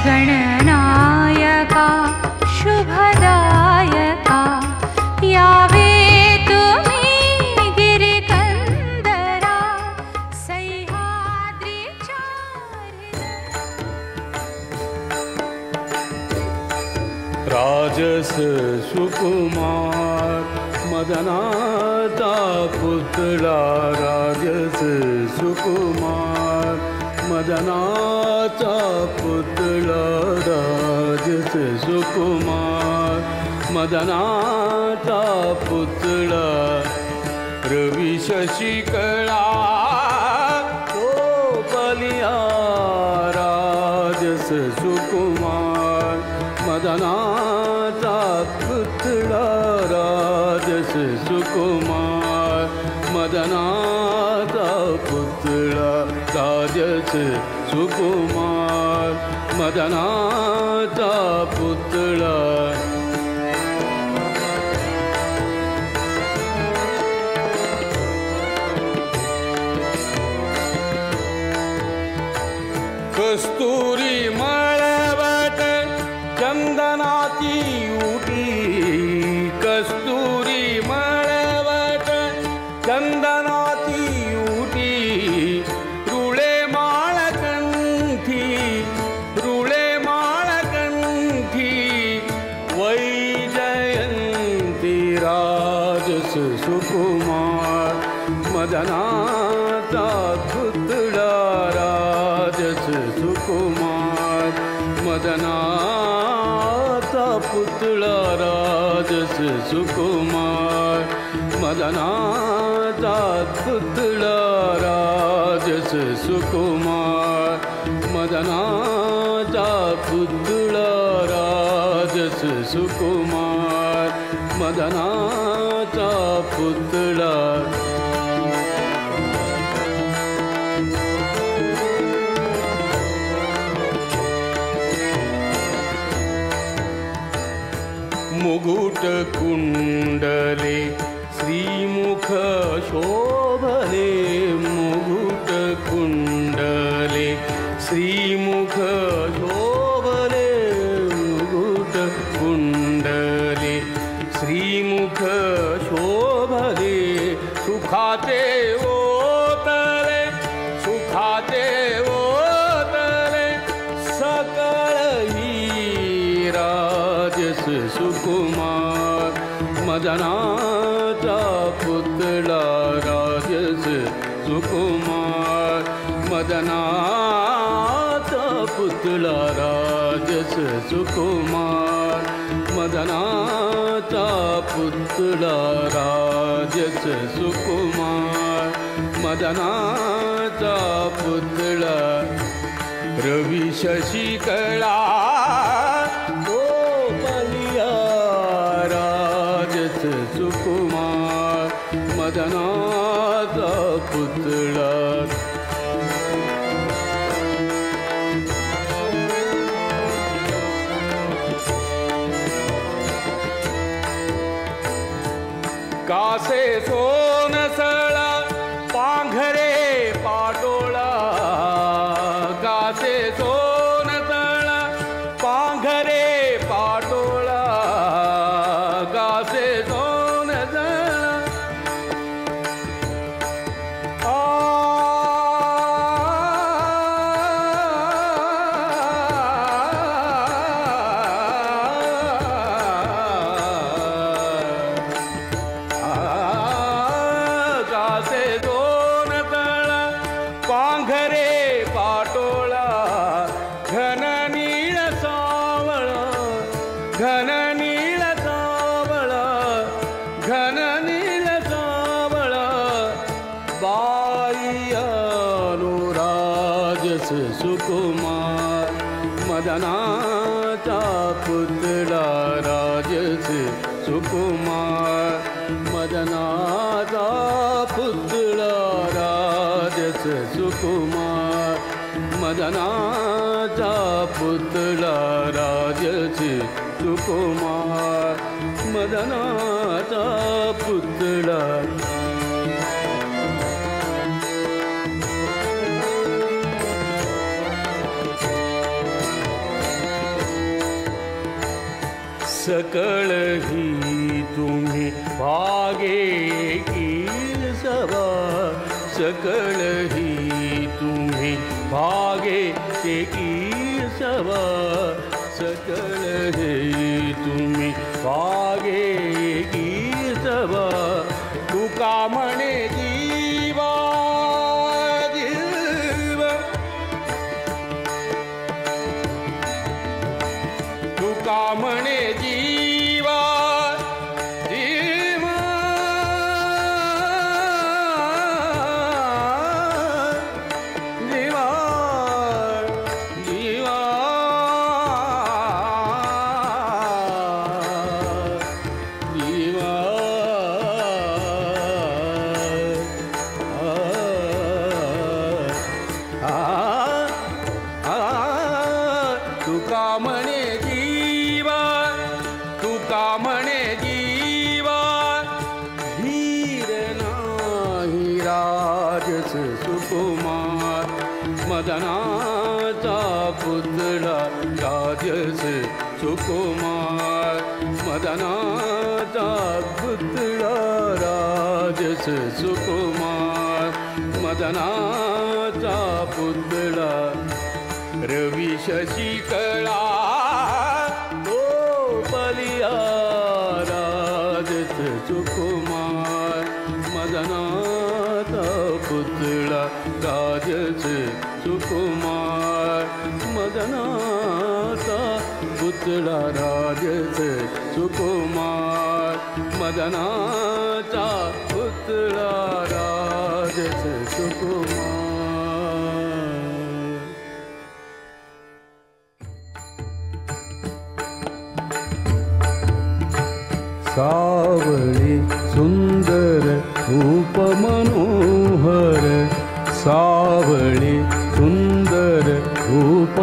गणनायका शुभदायका यावे तुम्ही गिरिकंदरा सह्याद्रीच्या राजस सुकुमार मदनाचा पुतळा राजस सुकुमार मदनाचा पुतळा राजस सुकुमार मदनाचा पुतळा रवी शशिकळा तो बलिया राजस सुकुमार मदनाचा पुतळा राजस सुकुमार मदनाचा पुतळा राजस सुकुमार मदनाचा पुतळा कस्तुरी मळवट चंदनाची उटी कस्तुरी मळवट चंदनाची उटी रुळे माळकंठी वैजयंती राजस सुकुमार मदनाचा पुतळा राजस सुकुमार मदनाचा पुतळा राजस सुकुमार मदनाचा पुतळा राजस सुकुमार मदनाचा पुतळा राजस सुकुमार मदनाचा पुतळा मुकुट कुंडले श्रीमुख शोभले मुकुट कुंडले श्रीमुख शोभले मुकुट कुंडले श्रीमुख शोभले सुखाचे ओतले सकळ ही राजस सुकुमार मदनाचा पुतळा राजस सुकुमार मदनाचा पुतळा राजस सुकुमार मदनाचा पुतळा राजस सुकुमार मदनाचा पुतळा रवी शशिकळा तो बलिया राजस सुकुमार मदनाचा पुतळा कासे सोनसळा पांघरे पाटोळा कासे सोनसळा पांघरे पाटोळा कासे सोनसळा कासे सोनसळा पांघरे पाटोळा घन नीळ सावळा घन नीळ सावळा घन नीळ सावळा बाई अनुराजस सुकुमार मदनाचा पुतळा राजस सुकुमार मदनाचा पुतळा राजस सुकुमार मदनाचा पुतळा राजस सुकुमार मदनाचा पुतळा सकळ ही तुम्ही भागे की सभा सकळ ही तुम्ही भागे की सभा सकळ ही तुम्ही भागे की सभा तुका म्हणे जीवा जीवा तुका म्हणे जीवा जीवा जीवा जीवा जीवा तुका म्हणे जीवा तुका म्हणे जीवा धीर नाही राजस सुकुमार मदनाचा पुतळा राजस सुकुमार मदनाचा पुतळा राजस सुकुमार मदनाचा पुतळा रवी शशिकळा तो बलिया राजस सुकुमार मदनाचा पुतळा राजस सुकुमार मदनाचा पुतळा राजस सुकुमार मदनाचा पुतळा राजस सुकुमार सावळी सुंदर रूप मनोहर सावळी सुंदर रूप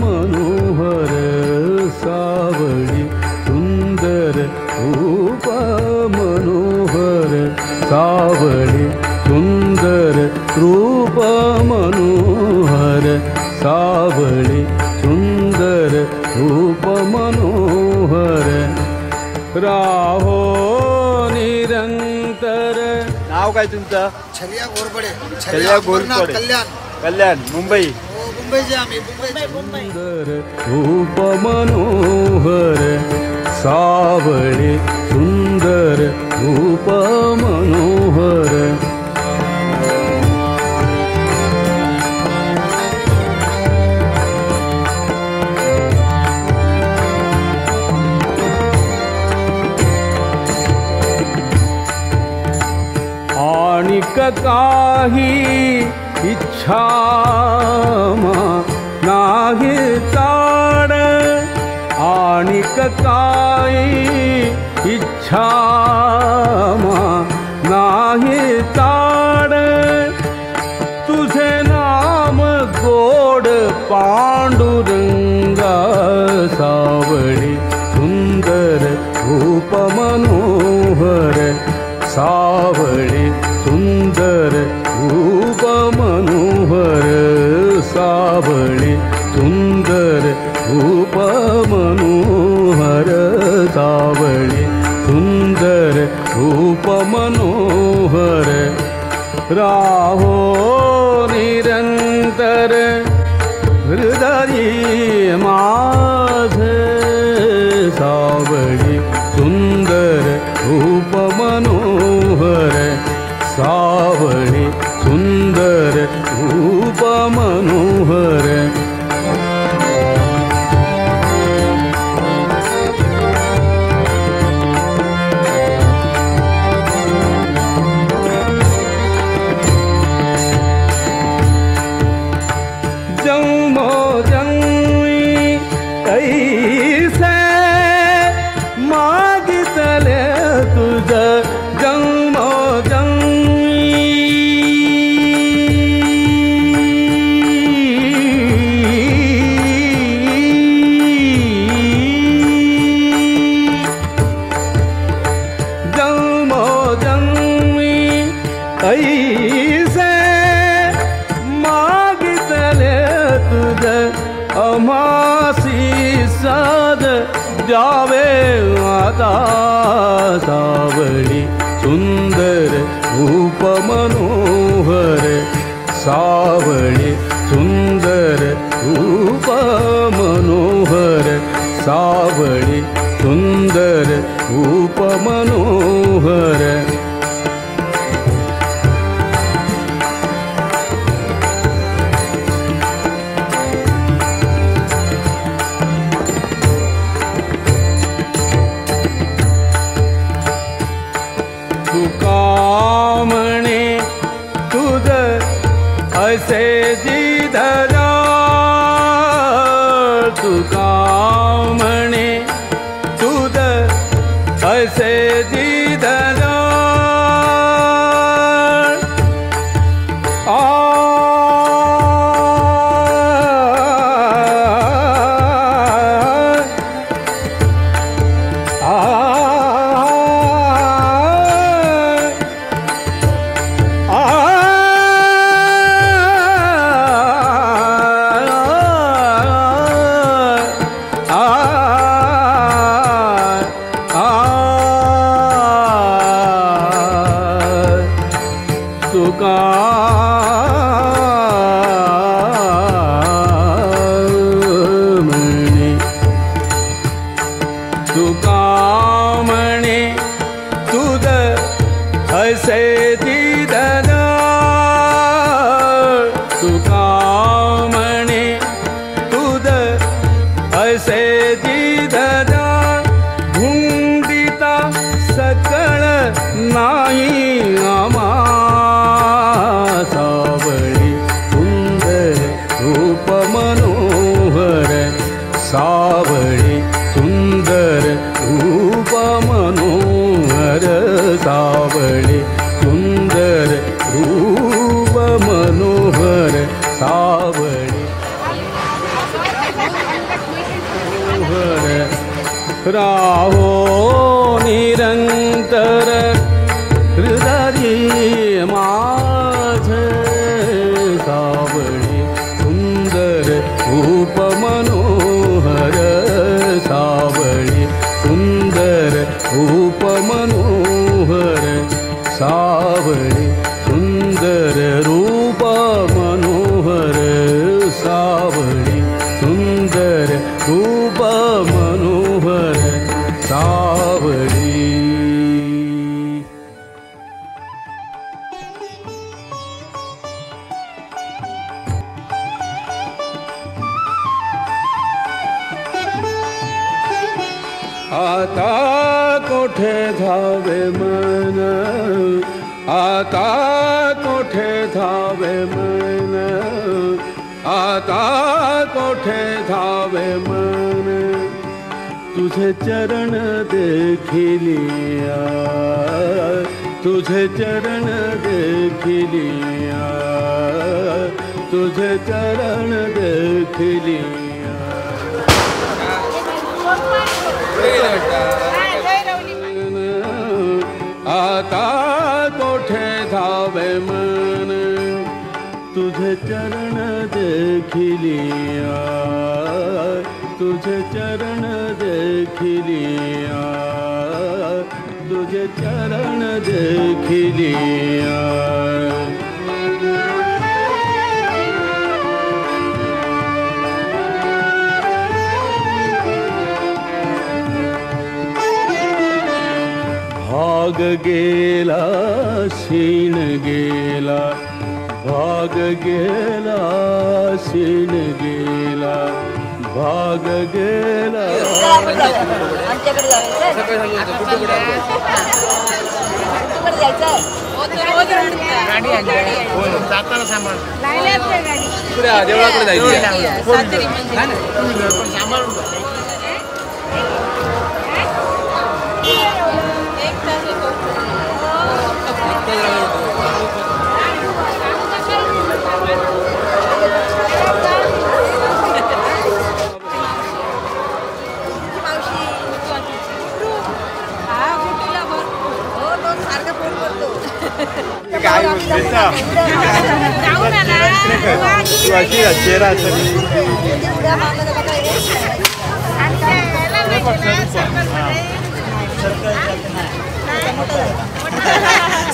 मनोहर सावळी सुंदर रूप मनोहर सावळी सुंदर रूप मनोहर सावळी सुंदर रूप मनोहर राहो निरंतर नाव काय तुमचं? छलिया घोरपडे छलिया घोरपडे कल्याण मुंबई मुंबईचे आम्ही मुंबई सुंदर रूप मनोहर सावळे सुंदर रूप मनोहर आणिक काही इच्छा नाही ताड आणिक काही इच्छा नाही ताड तुझे नाम गोड पांडुरंगा सावळी सुंदर रूप मनोहर सावळी सुंदर रूप मनोहर सावळी सुंदर रूप मनोहर सावळी सुंदर रूप मनोहर राहो निरंतर हृदयी माझे सावळी सुंदर रूप मनोहर सावळी सुंदर रूप मनोहर जन्मो जन्मी कैसे मागितले तुझ जन्मो जन्मी ऐसे मागितले तुझ अमासी साध जावे आता सावळी सुंदर रूप मनोहर सावळी सुंदर रूप मनोहर सावळी सुंदर रूप मनोहर तुका म्हणे तुझ असे जिधरा तुका म्हणे तुझ असे जिधरा तुका म्हणे तुका म्हणे तुझ असे जिधर तुका म्हणे तुझ असे जिधर भुंडिता सकळ नाही आमा सावळी सुंदर रूप मनोहर सावळी सुंदर रूप मनोहर सावळी सुंदर रूप मनोहर सावळी मनोहर राहो निरंतर हृदय माझ सावळी सुंदर रूप मनोहर सावळी सुंदर रूप मनोहर सावळी सुंदर रूप मनोहर सावळी सुंदर रूप मनोहर सावळी आता कोठे धावे मन आता कोठे धावे मन आता कोठे धावे मन तुझे चरण देखिलिया तुझे चरण देखिलिया तुझे चरण देखिलिया आता कोठे धावे मन तुझे चरण देखिलिया तुझे चरण देखिलिया तुझे चरण देखिलिया भाग गेला शीण गेला भाग गेला शीण गेला भाग गेला देवळाकडे चेहरा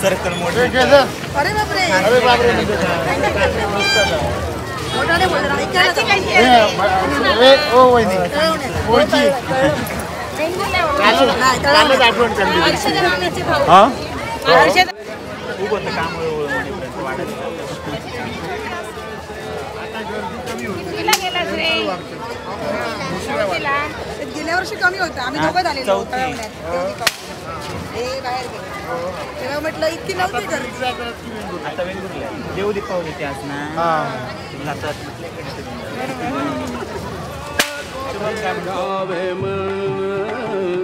सर्कल मोठे अरे बापरे अरे बापरे मोठाने बोल रहा है ओ वहिनी ओळखी कालच आठवण करली हा खूप होतं काम वाढत गेल्या वर्षी कमी होतं आम्ही दोघं झालेलो हे बाहेर गेलो तेव्हा म्हटलं इतकी नव्हती गर्दी आता वेगवेगळ्या देव दीपावली ते आज ना धावे मन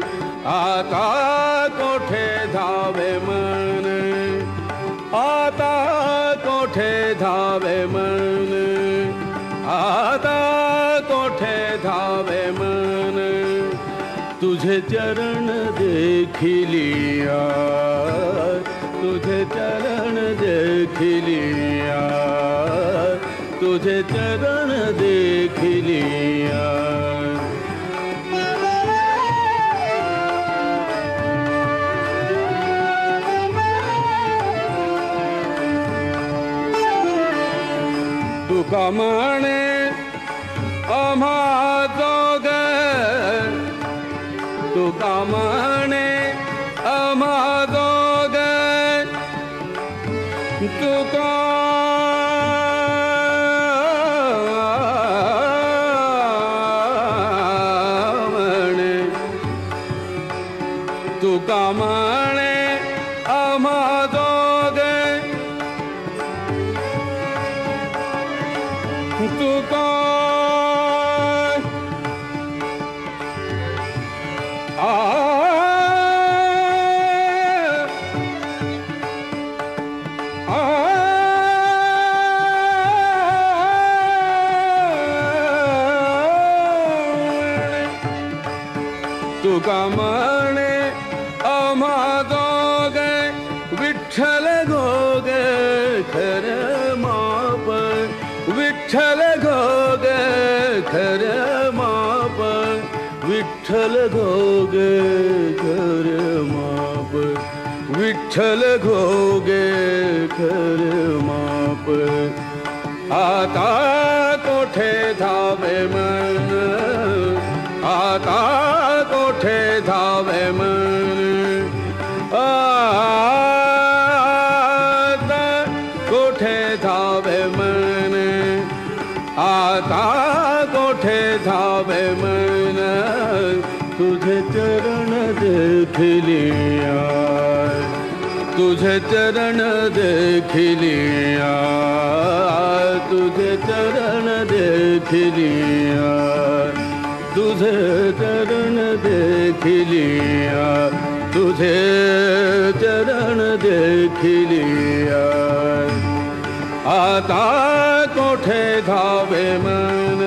आता कोठे धावे मन आता कोठे धावे मन आता कोठे धावे मन तुझे चरण देखिलिया तुझे चरण देखिलिया तुझे चरण देखिलिया तुका म्हणे आम्हा दोघ तुका म्हणे आम्हा दोघ तुका म्हणे तुका म्हणे आम्हा दोघ तुका तुका म्हणे आम्हा दोघ विठ्ठल गोग खर माप विठ्ठल गोग खर माप विठ्ठल गोग खर माप विठ्ठल गोग खर माप आता कोठे धावे मन आता कोठे धावे मन आता कोठे धावे मन आता कोठे धावे मन तुझे चरण देखिलिया तुझे चरण देखिलिया तुझे चरण देखिलिया तुझे चरण देखिलिया तुझे चरण देखिलिया आता कोठे धावे मन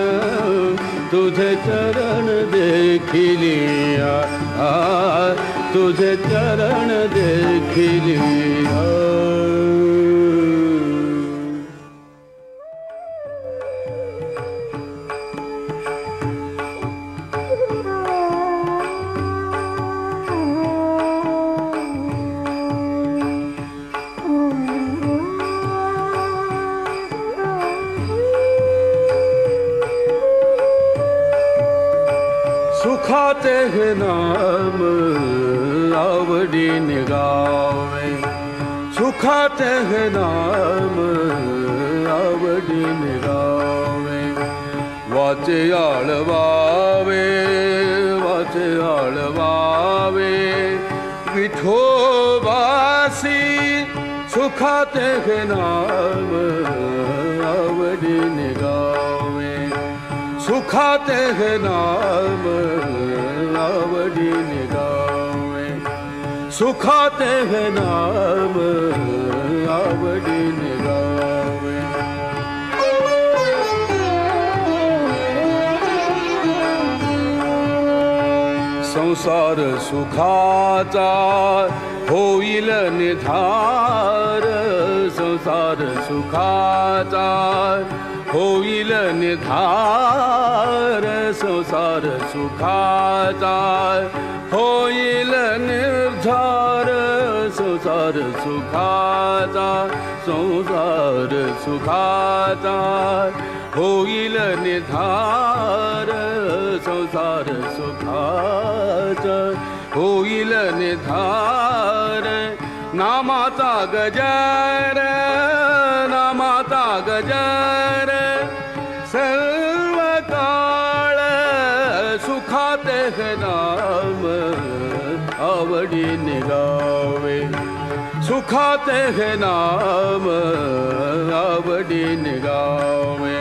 तुझे चरण देखिलिया तुझे चरण देखिलिया सुखाचे हे नाम आवडीने गावे सुखाचे हे नाम आवडीने गावे वाचे आळवावे वाचे आळवावे विठोबासी सुखाचे हे नाम आवडीने गावे सुखाते हे नाम आवडीने गावे सुखाते हे नाम आवडीने गावे संसार सुखाचा होईल निधार संसार सुखाचा होईल निधार संसार सुखाचा होईल निर्धार संसार सुखाचा संसार सुखाचा होईल निधार संसार सुखाचा होईल निधार नामाचा गजर नामाचा गजर सर्व काळ सुखात हे नाम आवडीने गावे सुखात हे नाम आवडीने गावे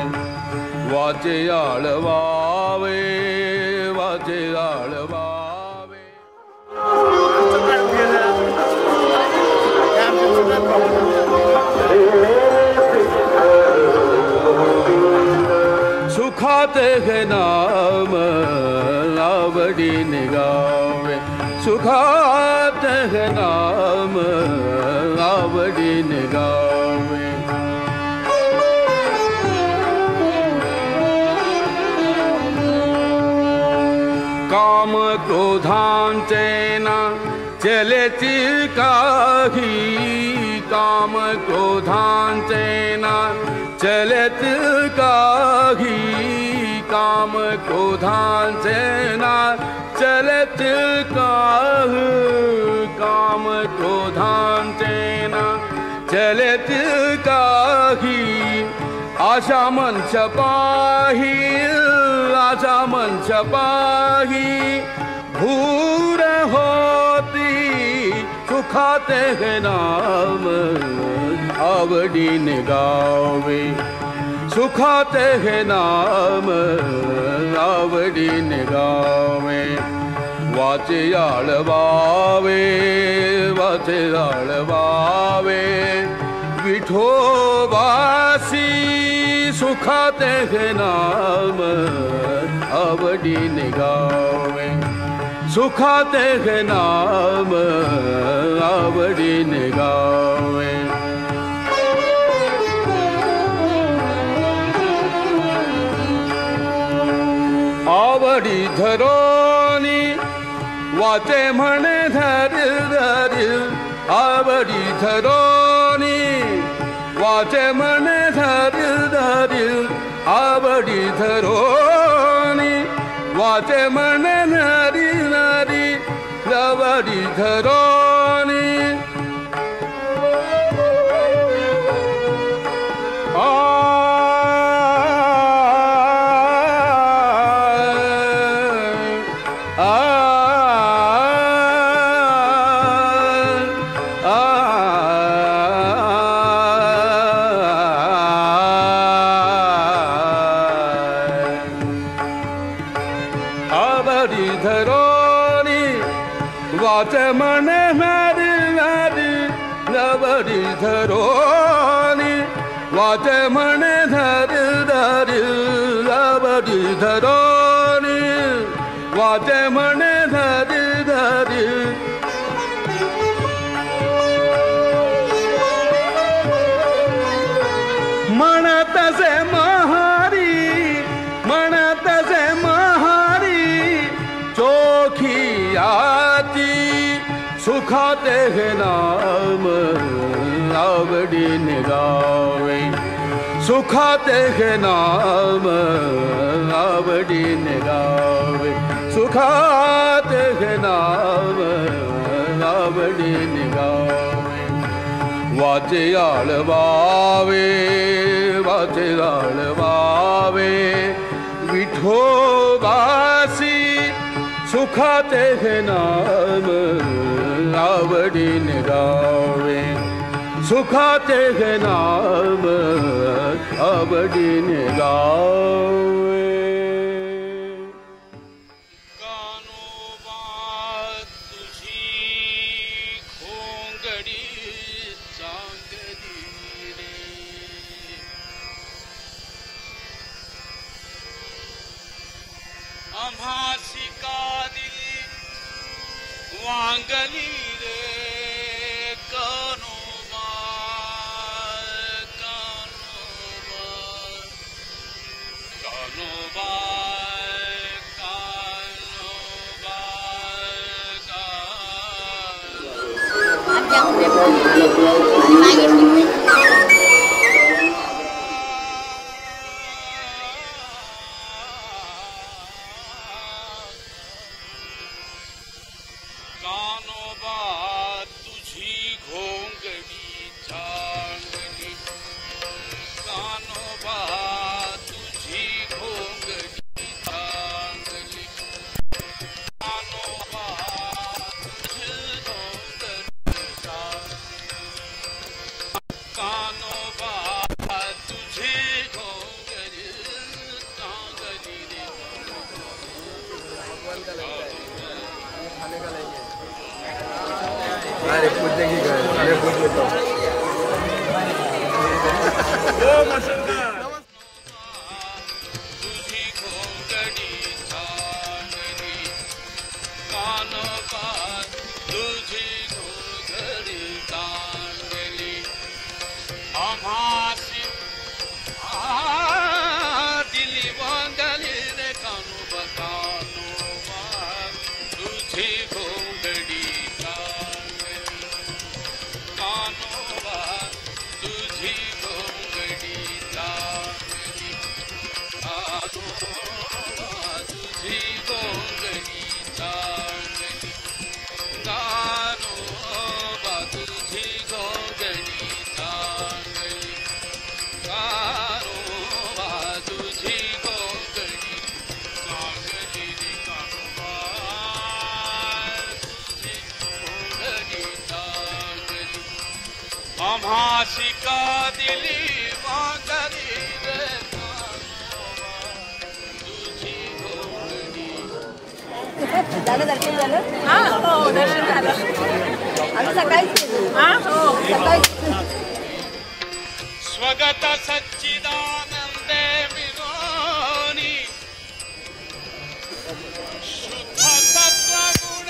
वाचे आळवावे वाचे आळवावे सुखात हे नाम आवडीने गावे सुखात हे नाम आवडीने गावे काम क्रोधांचे ना चलेती काही काम क्रोधांचे ना चलत काही काम क्रोधांचे ना चलत काही काम क्रोधांचे ना चलत काही आशा मन छपाही आशा मन छपाही भूर होती सुखात हे नाम आवडीने गावे सुखात हे नाम आवडीने गावे वाचे आळवावे वाचे आळवावे विठोबासी सुखात हे नाम आवडीने गावे सुखात हे नाम आवडीने गावे आवडी धरोनी वाचे म्हणे धरील धरील आवडी धरोनी वाचे म्हणे धरील धरील आवडी धरोनी वाचे म्हणे नरी नरी आवडी धरोनी आवडी धरोनी वाचे म्हणे नरी नरी आवडी धरोनी वाचे म्हणे धरी धरी आवडी धरोनी वाचे म्हणे धरी धरी म्हणत से महारी म्हणत से महारी चोखी आती सुखात हे नाम आवडीने गावे सुखात हे नाम आवडीने गावे सुखात हे नाम आवडीने गावे वाचे आळवावे वाचे आळवावे विठोबासी सुखात हे नाम आवडीने गावे सुखात हे नाम आवडीने गावे वांगली रे कानोबा कानोबा कानोबा तुझी घोंगडी चांगली कानोबा तुझी घोंगडी चांगली कानोबा तुझी घोंगडी कानोबा तुझी घोंगडी चांगली अरे पूजने की घर अरे पूज लेता हूँ तुझी घोंगडी चांगली कानोबा तुझी घोंगडी चांगली आम्हासी दिली वांगली रे कानोबा कानोबा तुझी घोंगडी चांगली कानोबा तुझी घोंगडी चांगली कानोबा तुझी घोंगडी चांगली कानोबा तुझी घोंगडी चांगली कानोबा तुझी घोंगडी चांगली रे कानोबा तुझी घोंगडी चांगली आम्हासी का दिली वांगली रे कानोबा तुझी घोंगडी झालं दर्शन झालं? हो दर्शन झालं. आम्ही सकाळीच सकाळीच स्वगत सच्चिदानंदे विनोनी शुद्ध सत्वगुण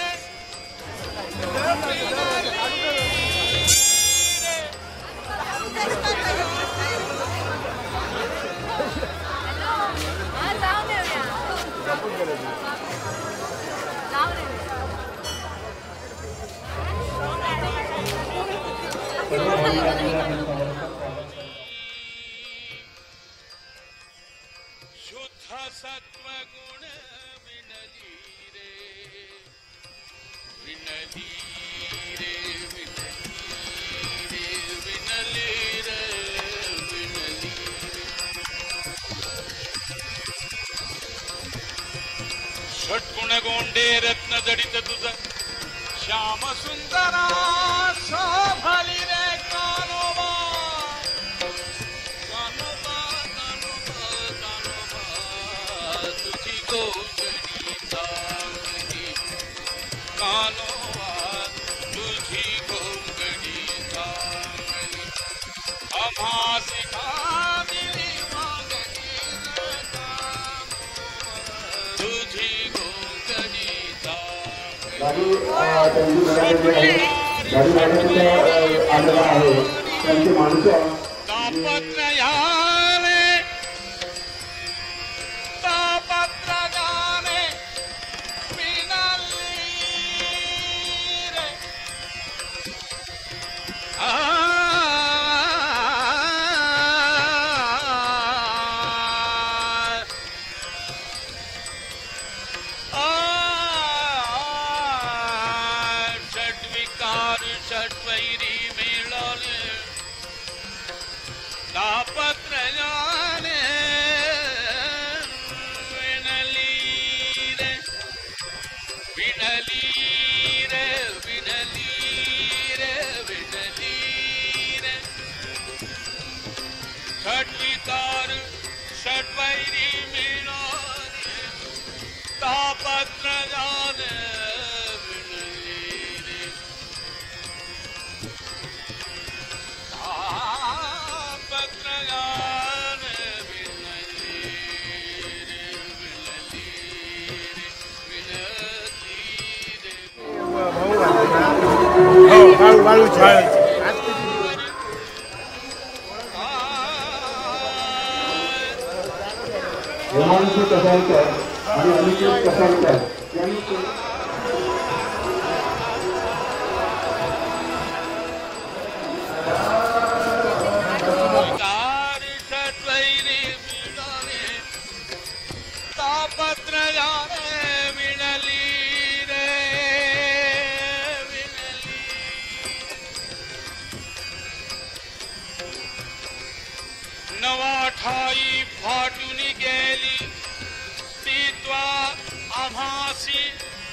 शुद्ध सत्वगुण विनली रे विनली रे विनली रे विनली रे विनली षट्गुण गोंडे रत्न जडित तुझ श्याम सुंदरा शोभली रे कानोबा कानोबा कानोबा कानोबा तुझी घोंगडी चांगली कानोबा तुझी घोंगडी चांगली आम्हासी का दिली वांगली रे कानोबा तुझी घोंगडी चांगली तापत्रयाने तापत्रयाने विनली रे षड्विकार षड्वैरी मिळाले तापत्रयाने विनली रे विनली रे विनली रे विनली रे षड्विकार षड्वैरी मिळाले तापत्रयाने वाळू छान हिमांशु कसालकर आणि अनिकेत कसालकर यांनी आम्हासी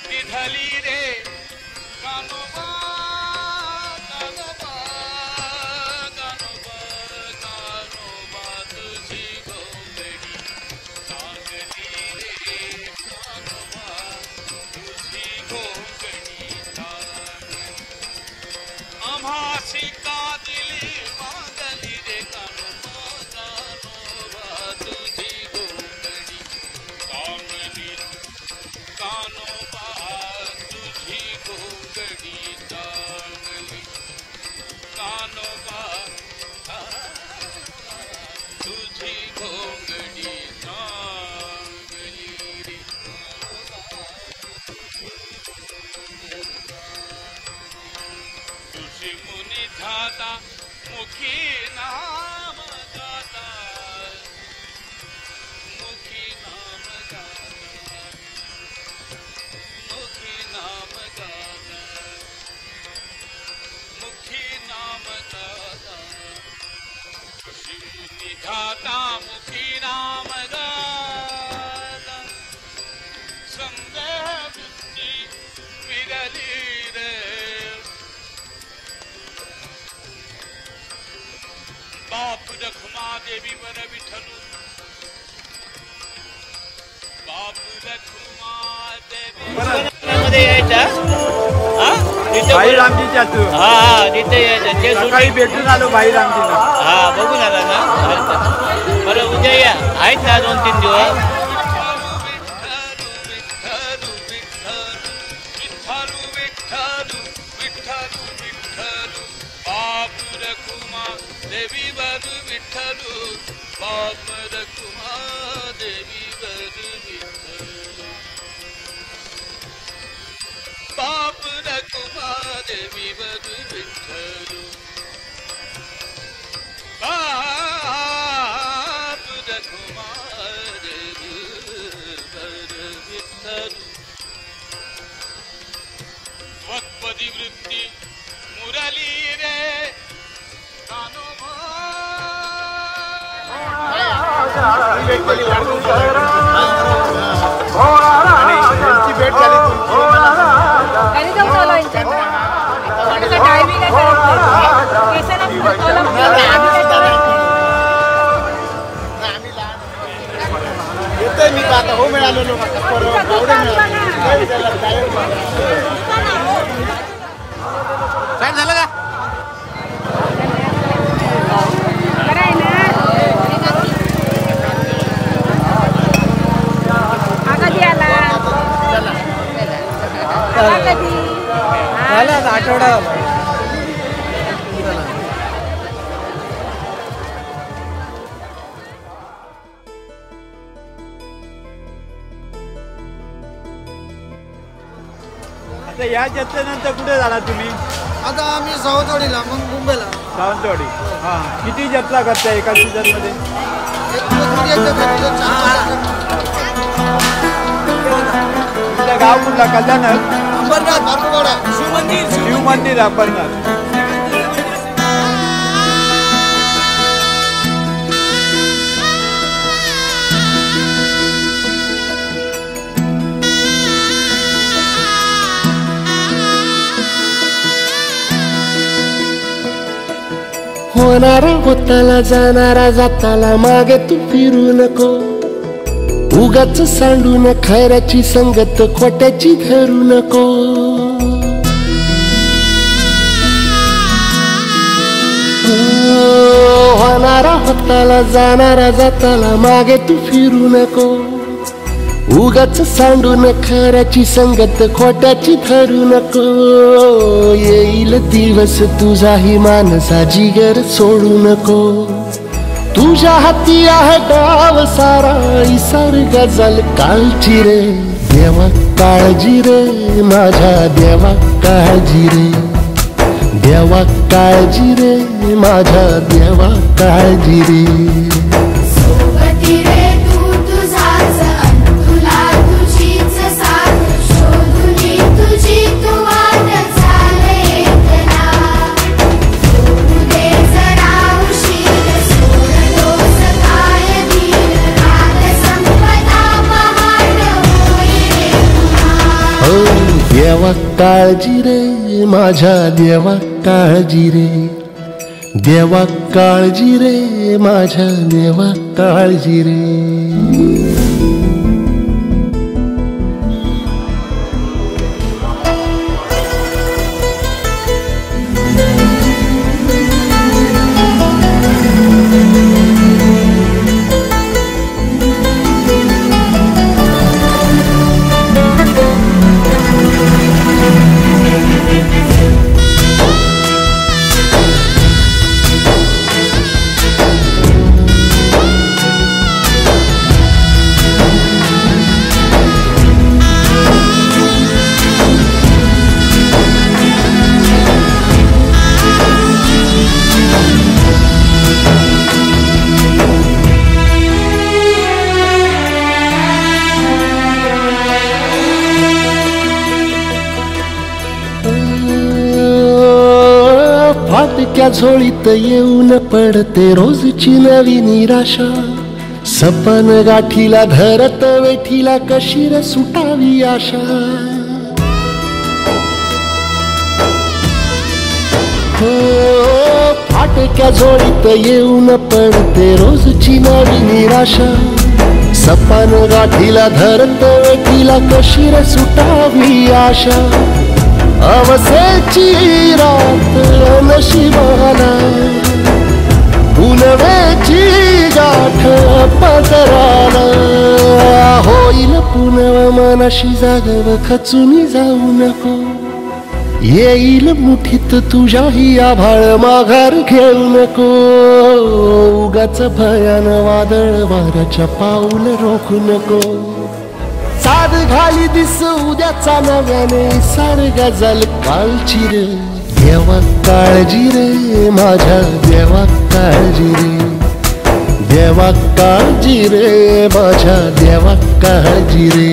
निधली रे कानोबा कानोबा कानोबा कानोबा तुझी गोंगडी चांगली रे कानोबा तुझी गोंगडी चांगली आम्हासी का दिली मागली रे कानोबा कानोबा तुझी गोंगडी चांगली कानोबा तुझी गोंगडी चांगली कानोबा तुझी गोंगडी चांगली रे तुझी मुनी धाता मुखी नाम गाता मुखी नाम गाता मुखी नाम गाता मुखी नाम गाता तुझी मुनी धाता मुखी नाम गाता संदेह वृत्ती विरली रे बाप रखमा देवी वर विठ्ठलू बाप रखमा देवी मध्ये यायचा हा तिथे भाई रामजीच्या तू हा तिथे यायचं ते सकाळी भेटून आलो भाई रामजीला हा बघून आला ना बरं उद्या या आहेत ना 2-3 दिवस बाप रखमा देवी वर विठ्ठलू बाप रखमा देवी वर विठ्ठलू बाप रखमा देवी वर विठ्ठलू बाप रखमा देवी वर विठ्ठलू त्वत्पदी वृत्ती मुरली रे कानोबा त्यांची भेट झाली घरी जाऊन आलो यांच्या टायमिंग आहे केसाला येतोय मी आता हो मिळालो काय झालं का बरं आहे ना हा कधी आला हा कधी झाला आठवडा आता या जत्रेनंतर कुठे झाला तुम्ही आता आम्ही सावंतवाडीला मग मुंबईला सावंतवाडी हा किती जत्रा करता एका सीझन मध्ये तुमचं गाव कुठला कल्याण अंबरनाथ बापूवाडा शिव मंदिर अंबरनाथ होणारा होताला जाणारा जाताला मागे तू फिरू नको उगाच सांडून खैराची संगत खोट्याची धरू नको होणारा होताला जाणारा जाताला मागे तू फिरू नको उगाच सांडून खऱ्याची संगत खोट्याची धरू नको येईल दिवस तुझाही मानसा जिगर सोडू नको तुझ्या हाती आहे डाव सारा इसार गजल कालची रे देवा काळजी रे माझ्या देवा काळजी रे देवा काळजी रे माझ्या देवा काळजी रे देवा काळजी रे माझ्या देवा काळजी रे, देवा काळजी रे माझ्या देवा काळजी रे. फाटक्या झोळीत येऊन पडते रोजची नवी निराशा, सपन गाठीला धरत वेठीला कशी रे सुटावी आशा. हो फाटक्या झोळीत येऊन पडते रोजची नवी निराशा, सपन गाठीला धरत वेठीला कशी रे सुटावी आशा. अवसेची रात नशिबाला पुनवेची गाठ पदराला, होईल पुनव मनाशी जागव खचून जाऊ नको, येईल मुठीत तुझ्याही आभाळ माघार घेऊ नको. उगाच भयान वादळ वाऱ्याच्या पाऊल रोखू नको, साध घाली दिस उद्याचा नव्याने सारगा गजल कालची रे. देवा काळजी रे माझ्या देवा काळजी रे, देवा काळजी रे माझ्या देवा काळजी रे.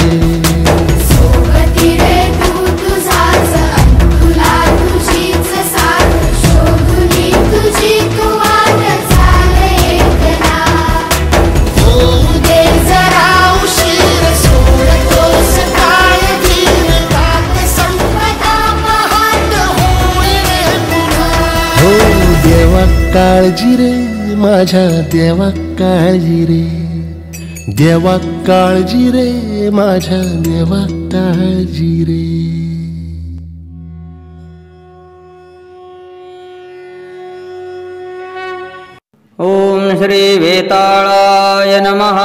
देवा काळजी रे माझ्या देवा काळजी रे, देवा काळजी रे माझ्या देवा काळजी रे. ओम श्री वेताळाय नमः.